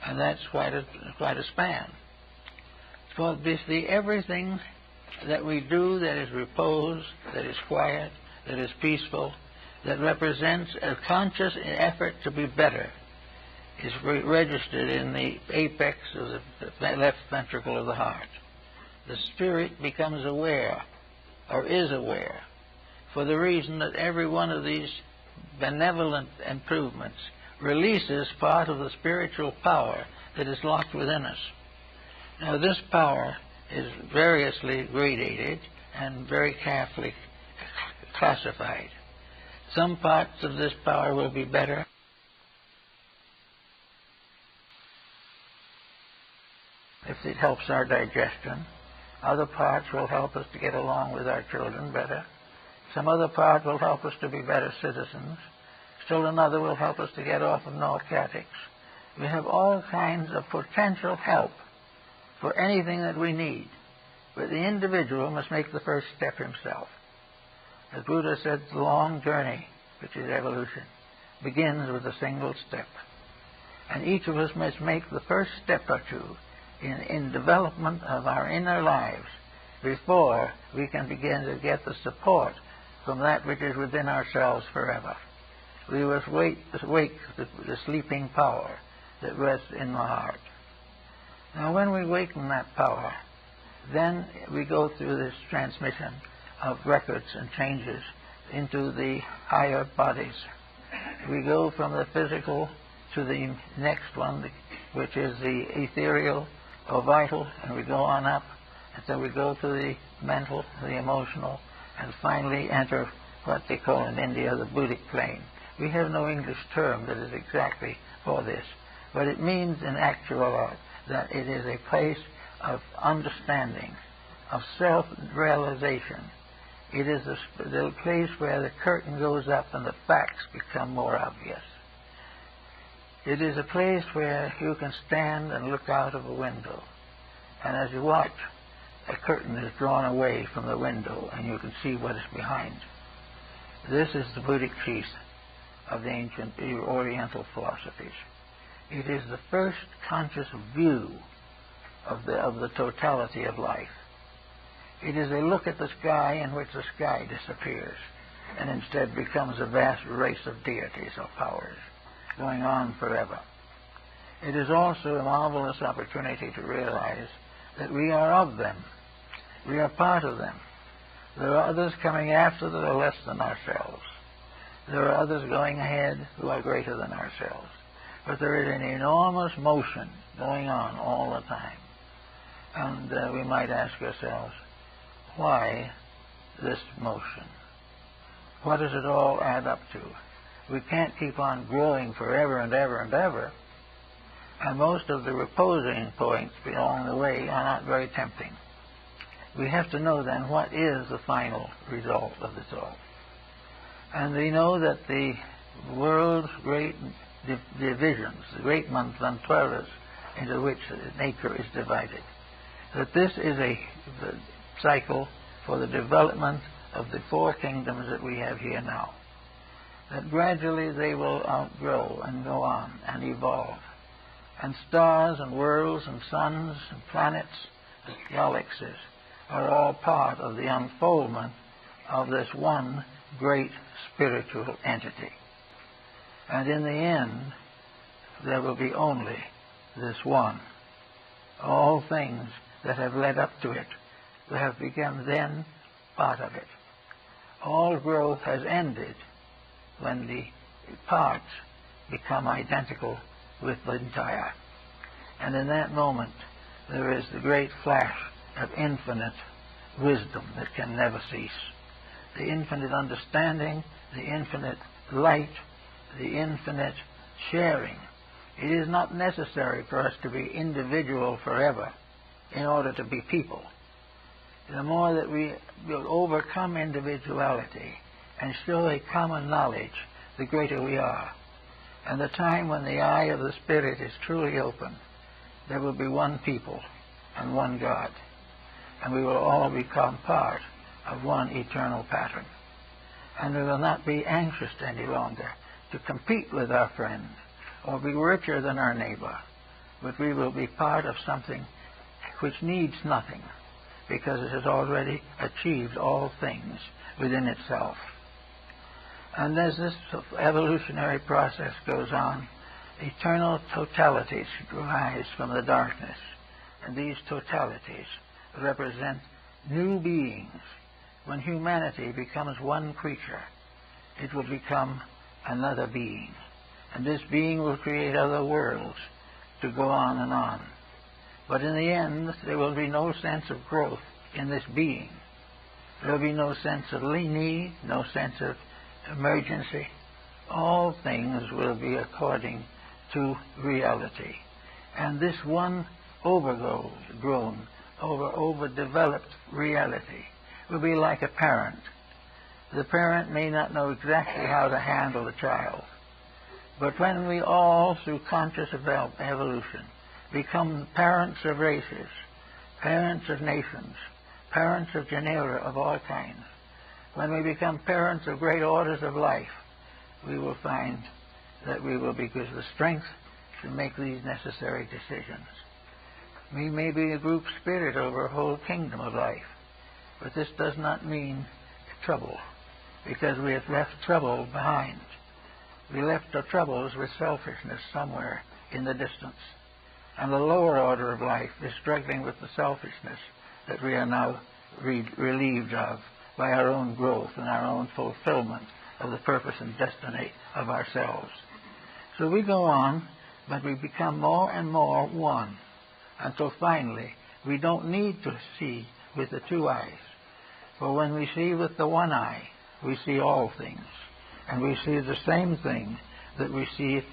And that's quite a span. So basically everything that we do that is repose, that is quiet, that is peaceful, that represents a conscious effort to be better, is registered in the apex of the left ventricle of the heart. The spirit becomes aware, or is aware, for the reason that every one of these benevolent improvements releases part of the spiritual power that is locked within us. Now, this power is variously gradated and very carefully classified. Some parts of this power will be better. If it helps our digestion. Other parts will help us to get along with our children better. Some other part will help us to be better citizens. Still another will help us to get off of narcotics. We have all kinds of potential help for anything that we need. But the individual must make the first step himself. As Buddha said, the long journey, which is evolution, begins with a single step. And each of us must make the first step or two in development of our inner lives before we can begin to get the support from that which is within ourselves forever. We must wake the sleeping power that rests in the heart. Now, when we waken that power, then we go through this transmission of records and changes into the higher bodies. We go from the physical to the next one, which is the ethereal or vital, and we go on up until we go to the mental, the emotional, and finally enter what they call in India the Buddhic plane. We have no English term that is exactly for this, but it means in actual that it is a place of understanding, of self-realization. It is the place where the curtain goes up and the facts become more obvious. It is a place where you can stand and look out of a window, and as you watch, a curtain is drawn away from the window and you can see what is behind. This is the Buddhic chief of the ancient Oriental philosophies. It is the first conscious view of the totality of life. It is a look at the sky in which the sky disappears and instead becomes a vast race of deities or powers going on forever. It is also a marvelous opportunity to realize that we are of them. We are part of them. There are others coming after that are less than ourselves. There are others going ahead who are greater than ourselves. But there is an enormous motion going on all the time. And we might ask ourselves, why this motion? What does it all add up to? We can't keep on growing forever and ever and ever. And most of the reposing points along the way are not very tempting. We have to know then what is the final result of this all. And we know that the world's great divisions, the great mantras into which nature is divided, that this is a cycle for the development of the four kingdoms that we have here now. That gradually they will outgrow and go on and evolve. And stars and worlds and suns and planets and galaxies are all part of the unfoldment of this one great spiritual entity. And in the end, there will be only this one. All things that have led up to it have become then part of it. All growth has ended when the parts become identical with the entire. And in that moment, there is the great flash of infinite wisdom that can never cease. The infinite understanding, the infinite light, the infinite sharing. It is not necessary for us to be individual forever in order to be people. The more that we will overcome individuality and show a common knowledge, the greater we are. And the time when the eye of the Spirit is truly open, there will be one people and one God. And we will all become part of one eternal pattern. And we will not be anxious any longer to compete with our friends or be richer than our neighbor, but we will be part of something which needs nothing, because it has already achieved all things within itself. And as this evolutionary process goes on, eternal totalities rise from the darkness, and these totalities represent new beings. When humanity becomes one creature, it will become another being, and this being will create other worlds to go on and on. But in the end, there will be no sense of growth in this being. There will be no sense of need, no sense of emergency. All things will be according to reality. And this one overdeveloped reality will be like a parent. The parent may not know exactly how to handle the child, but when we all, through conscious evolution, become parents of races, parents of nations, parents of genera of all kinds, when we become parents of great orders of life, we will find that we will be given the strength to make these necessary decisions. We may be a group spirit over a whole kingdom of life, but this does not mean trouble, because we have left trouble behind. We left our troubles with selfishness somewhere in the distance, and the lower order of life is struggling with the selfishness that we are now relieved of by our own growth and our own fulfillment of the purpose and destiny of ourselves. So we go on, but we become more and more one, until finally we don't need to see with the two eyes. For when we see with the one eye, we see all things, and we see the same thing that we see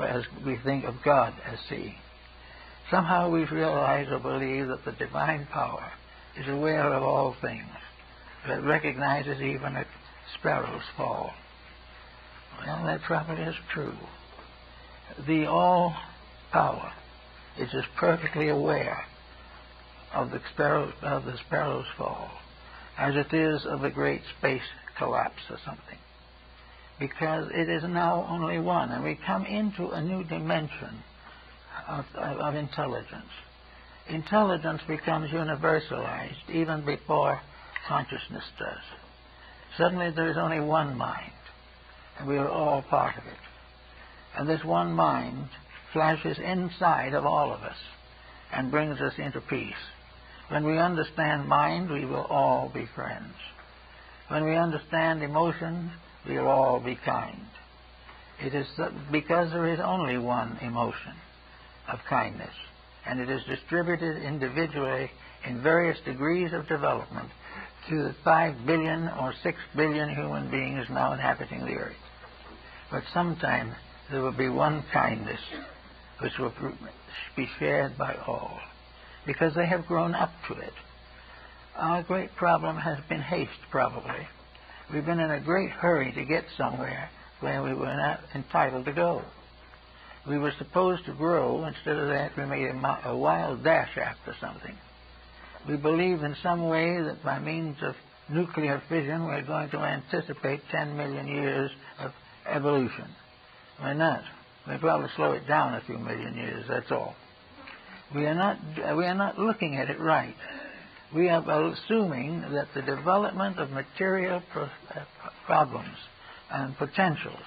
as we think of God as seeing. Somehow we realize or believe that the divine power is aware of all things, that recognizes even a sparrow's fall. Well, that probably is true. The all-power is as perfectly aware of the sparrow's fall as it is of the great space collapse or something, because it is now only one, and we come into a new dimension of intelligence. Intelligence becomes universalized even before consciousness does. Suddenly there is only one mind, and we are all part of it. And this one mind flashes inside of all of us and brings us into peace. When we understand mind, we will all be friends. When we understand emotions, we will all be kind. It is because there is only one emotion of kindness, and it is distributed individually in various degrees of development to the 5 billion or 6 billion human beings now inhabiting the earth. But sometime there will be one kindness which will be shared by all, because they have grown up to it. Our great problem has been haste, probably. We've been in a great hurry to get somewhere where we were not entitled to go. We were supposed to grow. Instead of that, we made a wild dash after something. We believe in some way that by means of nuclear fission we're going to anticipate 10 million years of evolution. We're not. We'll probably slow it down a few million years, that's all. We are not looking at it right. We are assuming that the development of material problems and potentials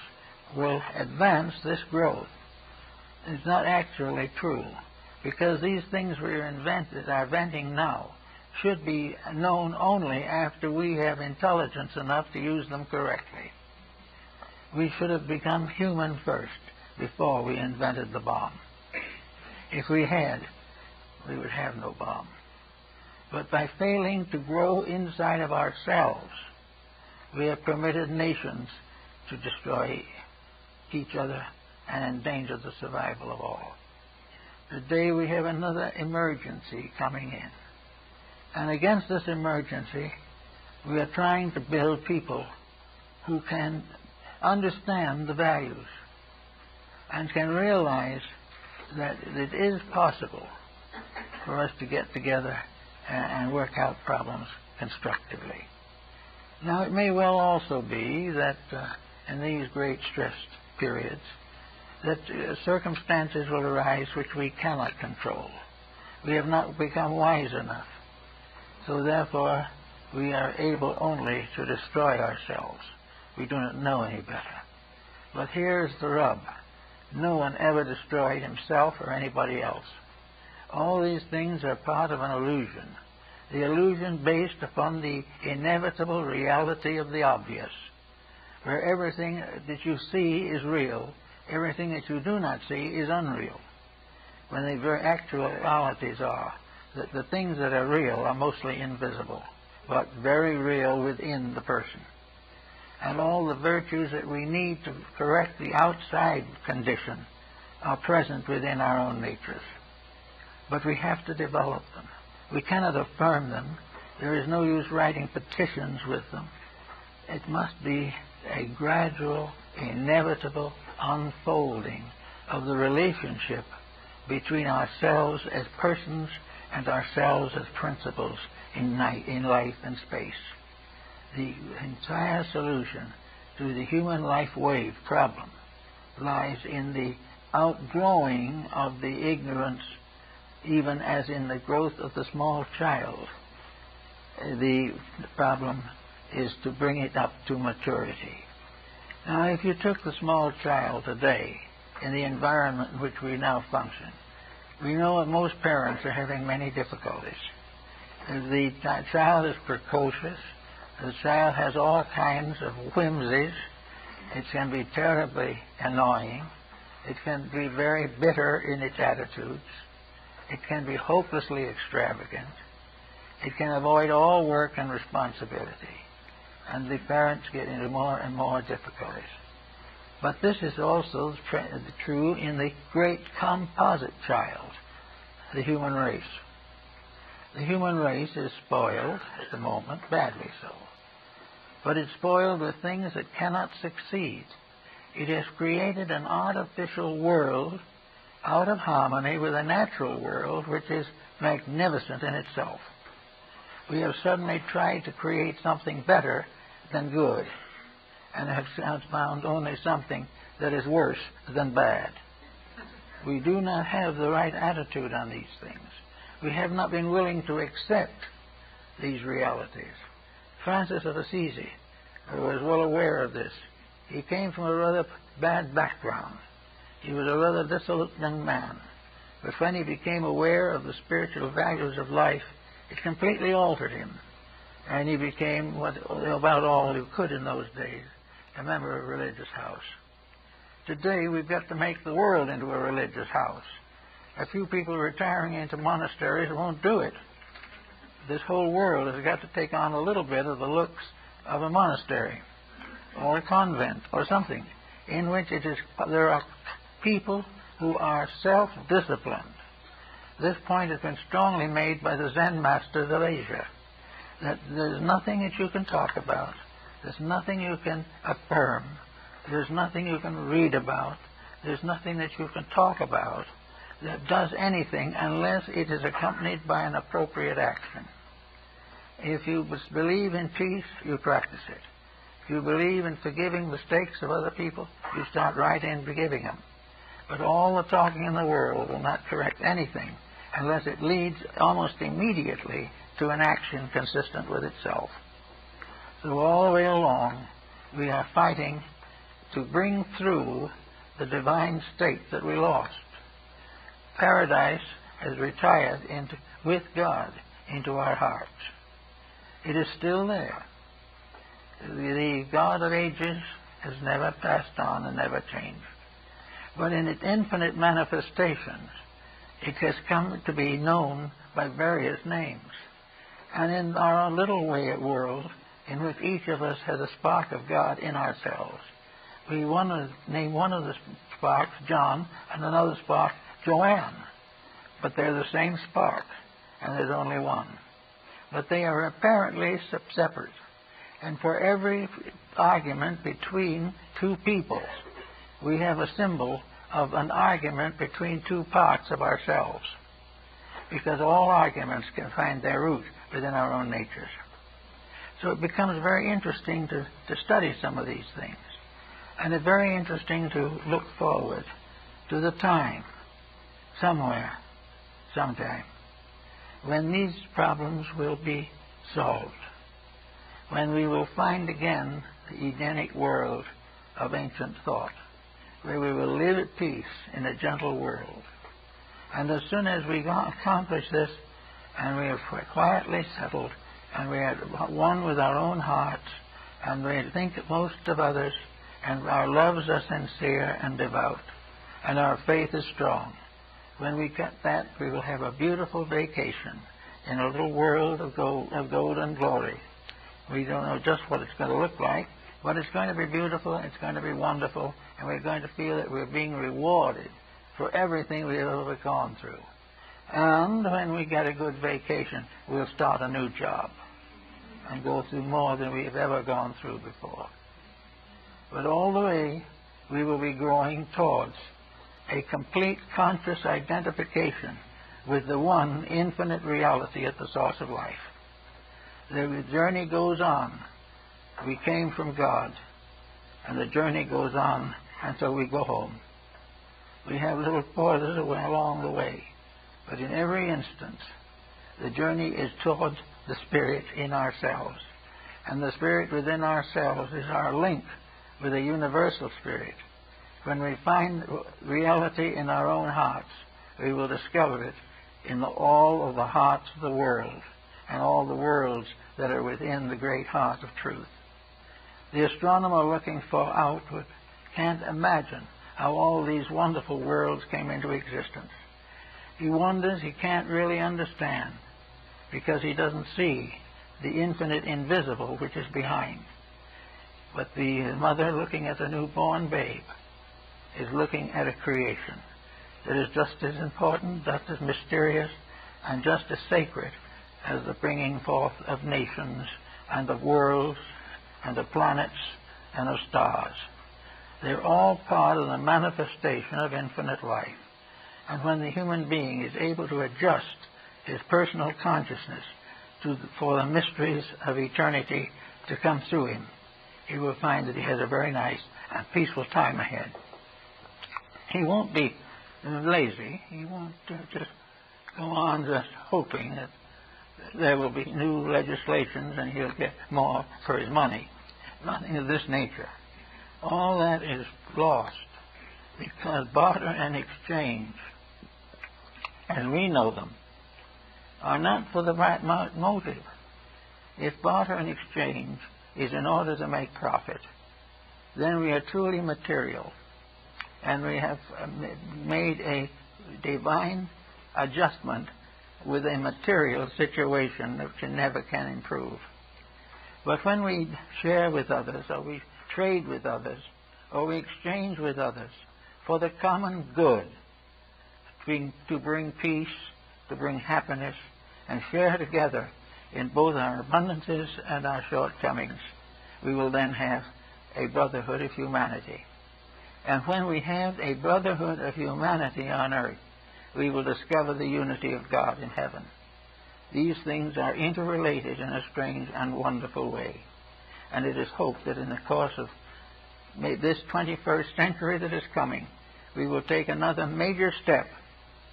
will advance this growth. It's not actually true, because these things we are inventing now should be known only after we have intelligence enough to use them correctly. We should have become human first before we invented the bomb. If we had, we would have no bomb. But by failing to grow inside of ourselves, we have permitted nations to destroy each other and endanger the survival of all. Today we have another emergency coming in. And against this emergency, we are trying to build people who can understand the values and can realize that it is possible for us to get together and work out problems constructively. Now, it may well also be that in these great stress periods, that circumstances will arise which we cannot control. We have not become wise enough. So therefore, we are able only to destroy ourselves. We do not know any better. But here's the rub. No one ever destroyed himself or anybody else. All these things are part of an illusion. The illusion based upon the inevitable reality of the obvious, where everything that you see is real, everything that you do not see is unreal. When the very actualities are that the things that are real are mostly invisible, but very real within the person. And all the virtues that we need to correct the outside condition are present within our own natures. But we have to develop them. We cannot affirm them. There is no use writing petitions with them. It must be a gradual, inevitable unfolding of the relationship between ourselves as persons and ourselves as principles in life and space. The entire solution to the human life wave problem lies in the outgrowing of the ignorance, even as in the growth of the small child. The problem is to bring it up to maturity. Now, if you took the small child today in the environment in which we now function, we know that most parents are having many difficulties. The child is precocious. The child has all kinds of whimsies. It can be terribly annoying. It can be very bitter in its attitudes. It can be hopelessly extravagant. It can avoid all work and responsibility. And the parents get into more and more difficulties. But this is also true in the great composite child, the human race. The human race is spoiled at the moment, badly so. But it's spoiled with things that cannot succeed. It has created an artificial world out of harmony with a natural world which is magnificent in itself. We have suddenly tried to create something better than good, and have found only something that is worse than bad. We do not have the right attitude on these things. We have not been willing to accept these realities. Francis of Assisi was well aware of this. He came from a rather bad background. He was a rather dissolute young man. But when he became aware of the spiritual values of life, it completely altered him. And he became about all he could in those days, a member of a religious house. Today, we've got to make the world into a religious house. A few people retiring into monasteries won't do it. This whole world has got to take on a little bit of the looks of a monastery or a convent or something in which there are people who are self-disciplined. This point has been strongly made by the Zen masters of Asia, that there's nothing that you can talk about, there's nothing you can affirm, there's nothing you can read about, there's nothing that you can talk about that does anything unless it is accompanied by an appropriate action. If you believe in peace, you practice it. If you believe in forgiving mistakes of other people, you start right in forgiving them. But all the talking in the world will not correct anything unless it leads almost immediately to an action consistent with itself. So all the way along, we are fighting to bring through the divine state that we lost. Paradise has retired with God into our hearts. It is still there. The God of ages has never passed on and never changed. But in its infinite manifestations, it has come to be known by various names. And in our little world, in which each of us has a spark of God in ourselves, we want to name one of the sparks John and another spark Joanne. But they're the same spark, and there's only one. But they are apparently separate. And for every argument between two peoples, we have a symbol of an argument between two parts of ourselves. Because all arguments can find their root within our own natures. So it becomes very interesting to study some of these things. And it's very interesting to look forward to the time, somewhere, sometime, when these problems will be solved, when we will find again the Edenic world of ancient thought, where we will live at peace in a gentle world. And as soon as we accomplish this, and we are quietly settled, and we are one with our own hearts, and we think most of others, and our loves are sincere and devout, and our faith is strong, when we get that, we will have a beautiful vacation in a little world of gold and glory. We don't know just what it's going to look like, but it's going to be beautiful, it's going to be wonderful, and we're going to feel that we're being rewarded for everything we've ever gone through. And when we get a good vacation, we'll start a new job and go through more than we've ever gone through before. But all the way, we will be growing towards a complete conscious identification with the one infinite reality at the source of life. The journey goes on. We came from God, and the journey goes on until we go home. We have little pauses along the way, but in every instance, the journey is towards the Spirit in ourselves. And the Spirit within ourselves is our link with a universal Spirit. When we find reality in our own hearts, we will discover it in all of the hearts of the world and all the worlds that are within the great heart of truth. The astronomer looking far outward can't imagine how all these wonderful worlds came into existence. He wonders, he can't really understand, because he doesn't see the infinite invisible which is behind. But the mother looking at the newborn babe is looking at a creation that is just as important, just as mysterious, and just as sacred as the bringing forth of nations and of worlds and of planets and of stars. They're all part of the manifestation of infinite life. And when the human being is able to adjust his personal consciousness for the mysteries of eternity to come through him, he will find that he has a very nice and peaceful time ahead. He won't be lazy. He won't just go on just hoping that there will be new legislations and he'll get more for his money. Nothing of this nature. All that is lost because barter and exchange, as we know them, are not for the right motive. If barter and exchange is in order to make profit, then we are truly material, and we have made a divine adjustment with a material situation that never can improve. But when we share with others, or we trade with others, or we exchange with others for the common good, to bring peace, to bring happiness, and share together in both our abundances and our shortcomings, we will then have a brotherhood of humanity. And when we have a brotherhood of humanity on earth, we will discover the unity of God in heaven. These things are interrelated in a strange and wonderful way. And it is hoped that in the course of this 21st century that is coming, we will take another major step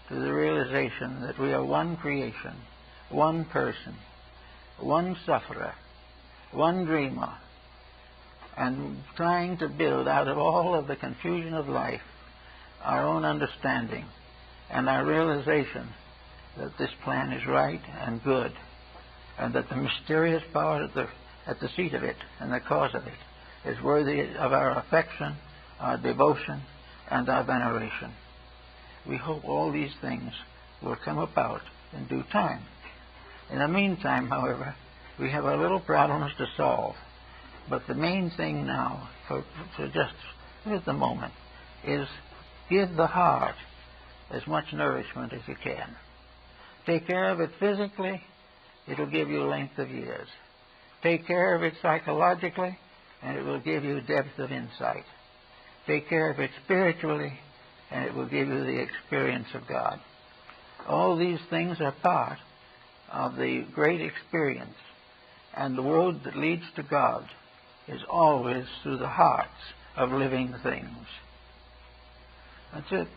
to the realization that we are one creation, one person, one sufferer, one dreamer, and trying to build out of all of the confusion of life our own understanding and our realization that this plan is right and good, and that the mysterious power at the seat of it and the cause of it is worthy of our affection, our devotion, and our veneration. We hope all these things will come about in due time. In the meantime, however, we have our little problems to solve. But the main thing now, for just at the moment, is give the heart as much nourishment as you can. Take care of it physically, it'll give you length of years. Take care of it psychologically, and it will give you depth of insight. Take care of it spiritually, and it will give you the experience of God. All these things are part of the great experience, And the road that leads to God is always through the hearts of living things. That's it.